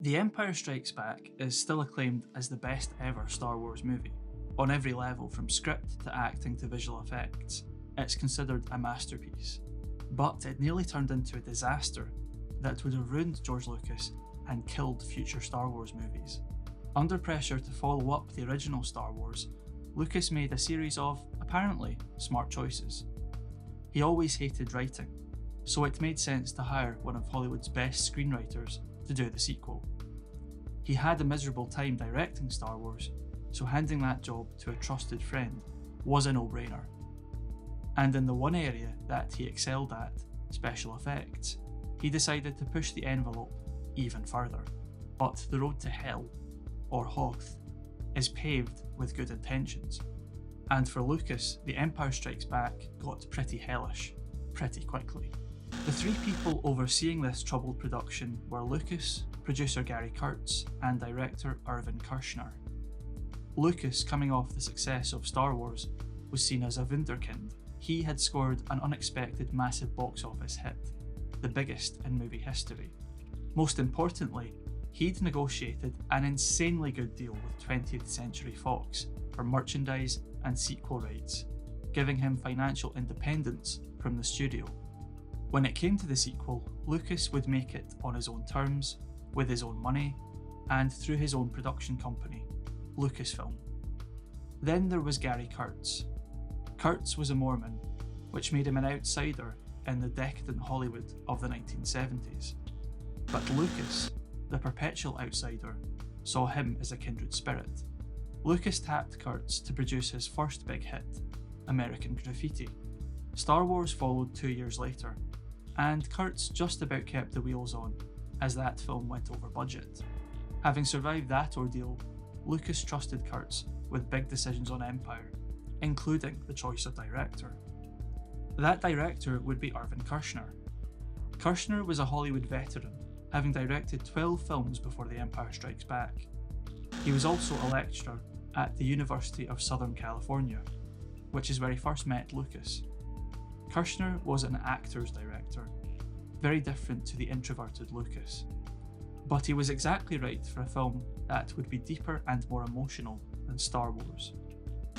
The Empire Strikes Back is still acclaimed as the best ever Star Wars movie. On every level, from script to acting to visual effects, it's considered a masterpiece. But it nearly turned into a disaster that would have ruined George Lucas and killed future Star Wars movies. Under pressure to follow up the original Star Wars, Lucas made a series of, apparently, smart choices. He always hated writing, so it made sense to hire one of Hollywood's best screenwriters to do the sequel. He had a miserable time directing Star Wars, so handing that job to a trusted friend was a no-brainer. And in the one area that he excelled at, special effects, he decided to push the envelope even further. But the road to hell, or Hoth, is paved with good intentions. And for Lucas, The Empire Strikes Back got pretty hellish, pretty quickly. The three people overseeing this troubled production were Lucas, producer Garry and director Irvin Kershner. Lucas, coming off the success of Star Wars, was seen as a Wunderkind. He had scored an unexpected massive box office hit, the biggest in movie history. Most importantly, he'd negotiated an insanely good deal with 20th Century Fox for merchandise and sequel rights, giving him financial independence from the studio. When it came to the sequel, Lucas would make it on his own terms, with his own money, and through his own production company, Lucasfilm. Then there was Garry Kurtz. Kurtz was a Mormon, which made him an outsider in the decadent Hollywood of the 1970s. But Lucas, the perpetual outsider, saw him as a kindred spirit. Lucas tapped Kurtz to produce his first big hit, American Graffiti. Star Wars followed 2 years later, and Kurtz just about kept the wheels on as that film went over budget. Having survived that ordeal, Lucas trusted Kurtz with big decisions on Empire, including the choice of director. That director would be Irvin Kershner. Kershner was a Hollywood veteran, having directed 12 films before The Empire Strikes Back. He was also a lecturer at the University of Southern California, which is where he first met Lucas. Kershner was an actor's director, very different to the introverted Lucas. But he was exactly right for a film that would be deeper and more emotional than Star Wars.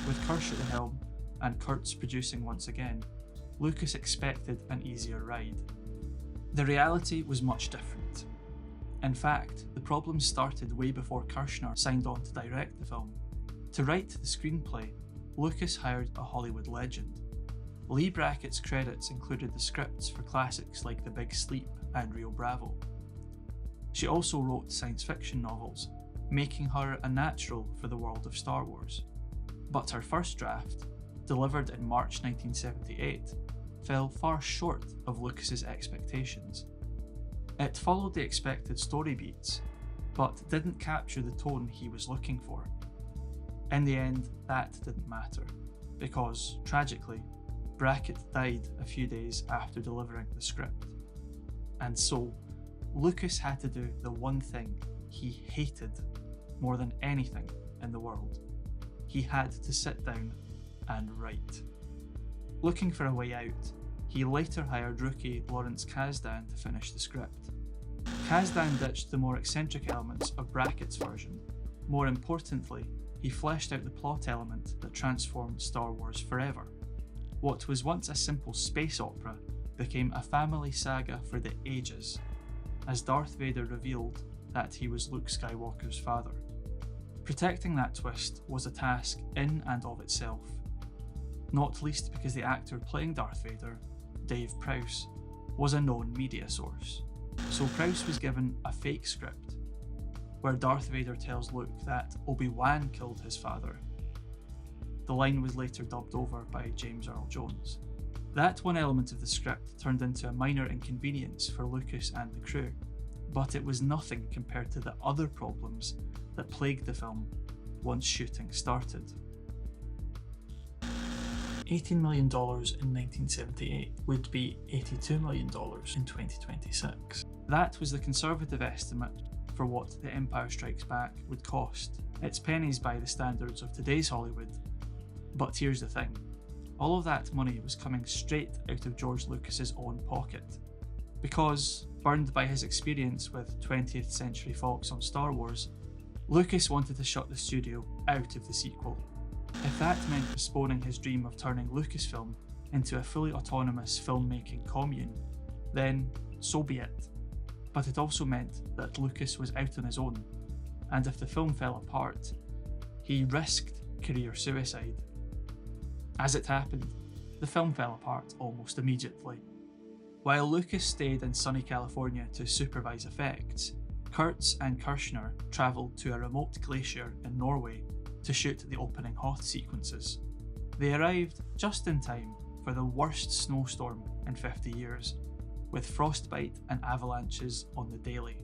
With Kersh at the helm and Kurtz producing once again, Lucas expected an easier ride. The reality was much different. In fact, the problems started way before Kershner signed on to direct the film. To write the screenplay, Lucas hired a Hollywood legend. Lee Brackett's credits included the scripts for classics like The Big Sleep and Rio Bravo. She also wrote science fiction novels, making her a natural for the world of Star Wars. But her first draft, delivered in March 1978, fell far short of Lucas's expectations. It followed the expected story beats, but didn't capture the tone he was looking for. In the end, that didn't matter, because, tragically, Brackett died a few days after delivering the script. And so, Lucas had to do the one thing he hated more than anything in the world. He had to sit down and write. Looking for a way out, he later hired rookie Lawrence Kasdan to finish the script. Kasdan ditched the more eccentric elements of Brackett's version. More importantly, he fleshed out the plot element that transformed Star Wars forever. What was once a simple space opera became a family saga for the ages, as Darth Vader revealed that he was Luke Skywalker's father. Protecting that twist was a task in and of itself, not least because the actor playing Darth Vader, Dave Prowse, was a known media source. So Prowse was given a fake script, where Darth Vader tells Luke that Obi-Wan killed his father. The line was later dubbed over by James Earl Jones. That one element of the script turned into a minor inconvenience for Lucas and the crew, but it was nothing compared to the other problems that plagued the film once shooting started. $18 million in 1978 would be $82 million in 2026. That was the conservative estimate for what The Empire Strikes Back would cost. It's pennies by the standards of today's Hollywood, but here's the thing. All of that money was coming straight out of George Lucas's own pocket. Because, Burned by his experience with 20th Century Fox on Star Wars, Lucas wanted to shut the studio out of the sequel. If that meant postponing his dream of turning Lucasfilm into a fully autonomous filmmaking commune, then so be it. But it also meant that Lucas was out on his own, and if the film fell apart, he risked career suicide. As it happened, the film fell apart almost immediately. While Lucas stayed in sunny California to supervise effects, Kurtz and Kirshner travelled to a remote glacier in Norway to shoot the opening Hoth sequences. They arrived just in time for the worst snowstorm in 50 years, with frostbite and avalanches on the daily.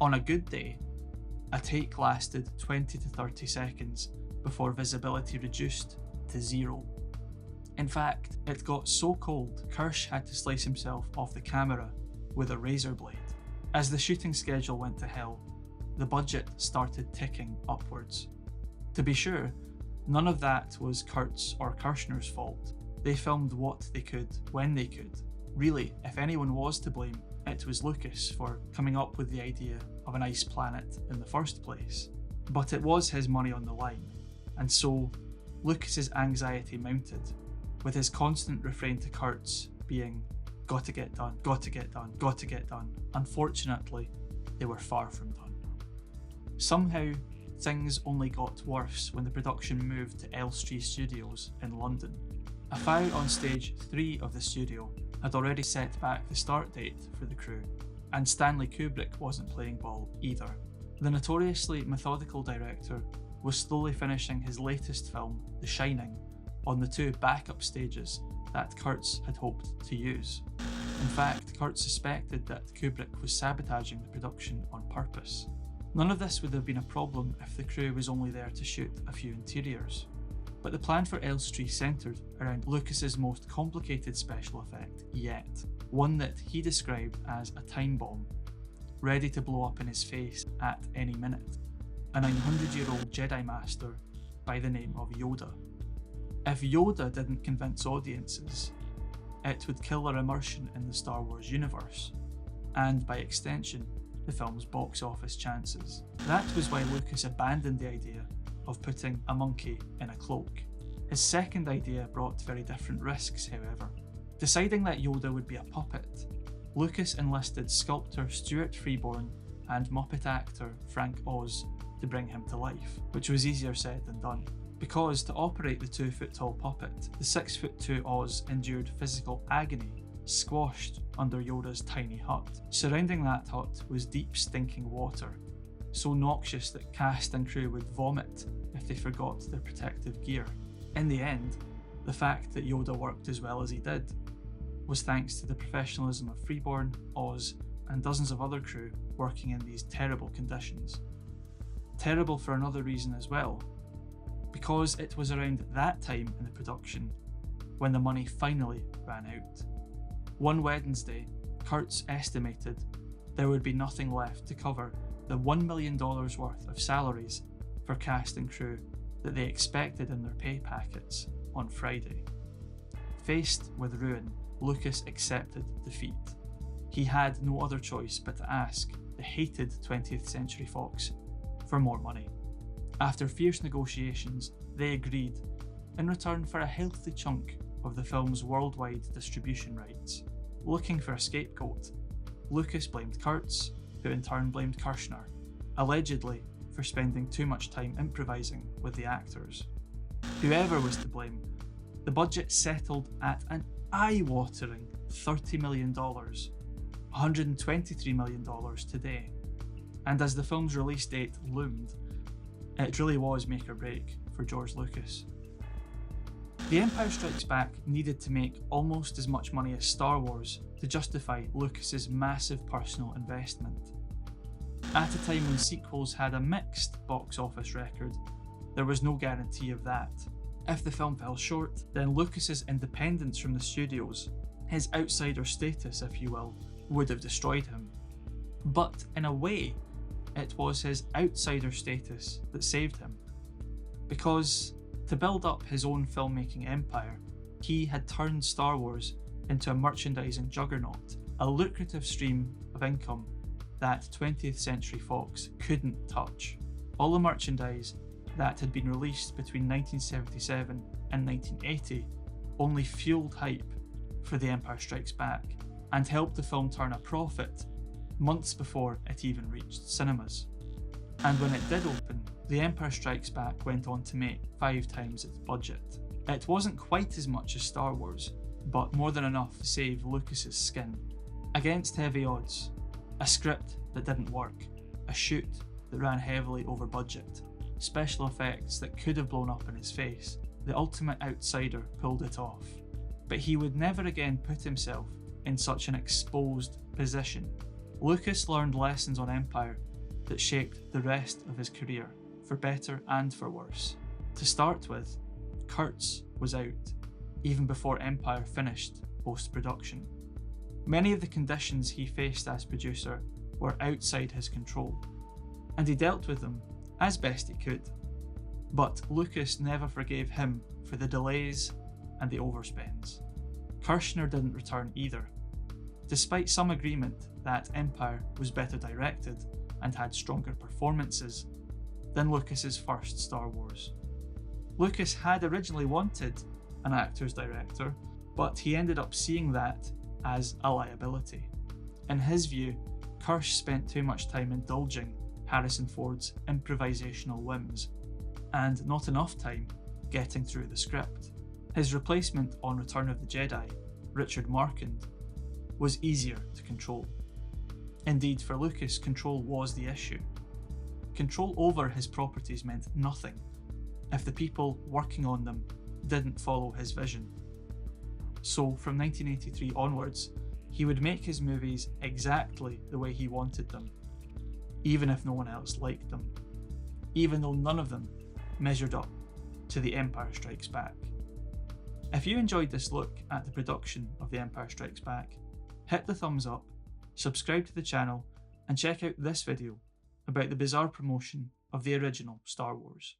On a good day, a take lasted 20 to 30 seconds before visibility reduced to zero. In fact, it got so cold Kirsch had to slice himself off the camera with a razor blade. As the shooting schedule went to hell, the budget started ticking upwards. To be sure, none of that was Kurtz or Kirshner's fault. They filmed what they could, when they could. Really, if anyone was to blame, it was Lucas for coming up with the idea of an ice planet in the first place. But it was his money on the line, and so Lucas's anxiety mounted, with his constant refrain to Kurtz being, "Gotta get done, gotta get done, gotta get done." Unfortunately, they were far from done. Somehow, things only got worse when the production moved to Elstree Studios in London. A fire on stage 3 of the studio had already set back the start date for the crew, and Stanley Kubrick wasn't playing ball either. The notoriously methodical director was slowly finishing his latest film, The Shining, on the 2 backup stages that Kurtz had hoped to use. In fact, Kurtz suspected that Kubrick was sabotaging the production on purpose. None of this would have been a problem if the crew was only there to shoot a few interiors. But the plan for Elstree centred around Lucas's most complicated special effect yet, one that he described as a time bomb, ready to blow up in his face at any minute. A 900-year-old Jedi Master by the name of Yoda. If Yoda didn't convince audiences, it would kill their immersion in the Star Wars universe, and by extension, the film's box office chances. That was why Lucas abandoned the idea of putting a monkey in a cloak. His second idea brought very different risks, however. Deciding that Yoda would be a puppet, Lucas enlisted sculptor Stuart Freeborn and Muppet actor Frank Oz to bring him to life, which was easier said than done. Because to operate the 2-foot-tall puppet, the 6'2" Oz endured physical agony, squashed under Yoda's tiny hut. Surrounding that hut was deep stinking water, so noxious that cast and crew would vomit if they forgot their protective gear. In the end, the fact that Yoda worked as well as he did was thanks to the professionalism of Freeborn, Oz, and dozens of other crew working in these terrible conditions. Terrible for another reason as well, because it was around that time in the production when the money finally ran out. One Wednesday, Kurtz estimated there would be nothing left to cover the $1 million worth of salaries for cast and crew that they expected in their pay packets on Friday. Faced with ruin, Lucas accepted defeat. He had no other choice but to ask the hated 20th Century Fox for more money. After fierce negotiations, they agreed in return for a healthy chunk of the film's worldwide distribution rights. Looking for a scapegoat, Lucas blamed Kurtz, who in turn blamed Kirshner, allegedly for spending too much time improvising with the actors. Whoever was to blame, the budget settled at an eye-watering $30 million, $123 million today, and as the film's release date loomed, it really was make or break for George Lucas. The Empire Strikes Back needed to make almost as much money as Star Wars to justify Lucas's massive personal investment. At a time when sequels had a mixed box office record, there was no guarantee of that. If the film fell short, then Lucas's independence from the studios, his outsider status if you will, would have destroyed him. But in a way, it was his outsider status that saved him. Because to build up his own filmmaking empire, he had turned Star Wars into a merchandising juggernaut, a lucrative stream of income that 20th Century Fox couldn't touch. All the merchandise that had been released between 1977 and 1980 only fueled hype for The Empire Strikes Back and helped the film turn a profit months before it even reached cinemas. And when it did open, The Empire Strikes Back went on to make 5 times its budget. It wasn't quite as much as Star Wars, but more than enough to save Lucas's skin. Against heavy odds, a script that didn't work, a shoot that ran heavily over budget, special effects that could have blown up in his face, the ultimate outsider pulled it off. But he would never again put himself in such an exposed position. Lucas learned lessons on Empire that shaped the rest of his career, for better and for worse. To start with, Kurtz was out, even before Empire finished post-production. Many of the conditions he faced as producer were outside his control, and he dealt with them as best he could. But Lucas never forgave him for the delays and the overspends. Kirshner didn't return either, despite some agreement that Empire was better directed and had stronger performances than Lucas's first Star Wars. Lucas had originally wanted an actor's director, but he ended up seeing that as a liability. In his view, Kirsch spent too much time indulging Harrison Ford's improvisational whims, and not enough time getting through the script. His replacement on Return of the Jedi, Richard Marquand, was easier to control. Indeed, for Lucas, control was the issue. Control over his properties meant nothing if the people working on them didn't follow his vision. So from 1983 onwards, he would make his movies exactly the way he wanted them, even if no one else liked them, even though none of them measured up to The Empire Strikes Back. If you enjoyed this look at the production of The Empire Strikes Back, hit the thumbs up, subscribe to the channel, and check out this video about the bizarre promotion of the original Star Wars.